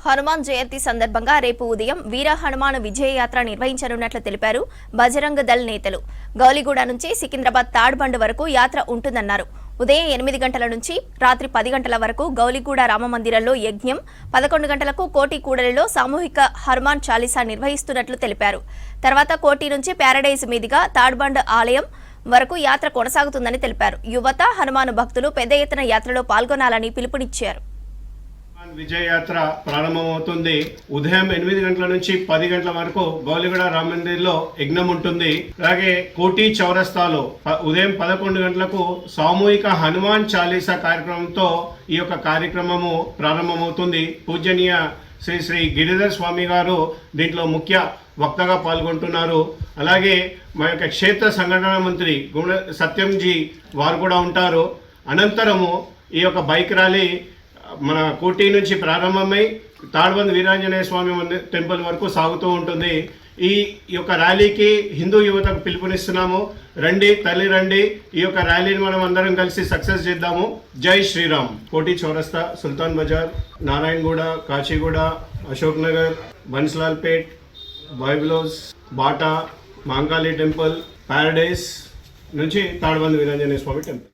హనుమాన్ జయంతి సందర్భంగా రేపు ఉదయం వీర హనుమాన్ విజయయాత్ర నిర్వహించనున్నట్లు తెలిపారు బజరంగ దళ్ నేతలు. గౌలిగూడ నుంచి సికింద్రాబాద్ తాడ్బండ్ వరకు యాత్ర ఉంటుందన్నారు. ఉదయం 8 గంటల నుంచి రాత్రి 10 గంటల వరకు గౌలిగూడ రామమందిరంలో యజ్ఞం, 11 గంటలకు కోటి కూడలిలో సామూహిక హనుమాన్ చాలీసా నిర్వహిస్తున్నట్లు తెలిపారు. తర్వాత కోటి నుంచి ప్యారడైజ్ మీదుగా తాడ్బండ్ ఆలయం వరకు యాత్ర కొనసాగుతుందని తెలిపారు. యువత, హనుమాన్ భక్తులు పెద్ద ఎత్తున యాత్రలో పాల్గొనాలని పిలుపునిచ్చారు. విజయయాత్ర ప్రారంభమవుతుంది. ఉదయం 8 గంటల నుంచి 10 గంటల వరకు గౌలిగూడ రామ మందిర్లో యజ్ఞం ఉంటుంది. అలాగే కోటి చౌరస్తాలో ఉదయం 11 గంటలకు సామూహిక హనుమాన్ చాలీసా కార్యక్రమంతో ఈ యొక్క కార్యక్రమము ప్రారంభమవుతుంది. పూజనీయ శ్రీ శ్రీ గిరిధర్ స్వామి గారు దీంట్లో ముఖ్య వక్తగా పాల్గొంటున్నారు. అలాగే మా యొక్క క్షేత్ర సంఘటన మంత్రి సత్యంజీ వారు కూడా ఉంటారు. అనంతరము ఈ యొక్క బైక్ ర్యాలీ మన కోటి నుంచి ప్రారంభమై తాడ్బంద్ వీరాంజనేయ స్వామి టెంపుల్ వరకు సాగుతూ ఉంటుంది. ఈ యొక్క ర్యాలీకి హిందూ యువతకు పిలుపునిస్తున్నాము. రండి, తల్లి రండి, ఈ యొక్క ర్యాలీని మనం అందరం కలిసి సక్సెస్ చేద్దాము. జై శ్రీరామ్. కోటి చౌరస్తా, Sultan Bazar, Narayanaguda, Kachiguda, Ashok Nagar, Bansilalpet, Byblos, Bata, Mankali temple, Paradise నుంచి తాడ్బంద్ వీరాంజనేయ స్వామి టెంపుల్.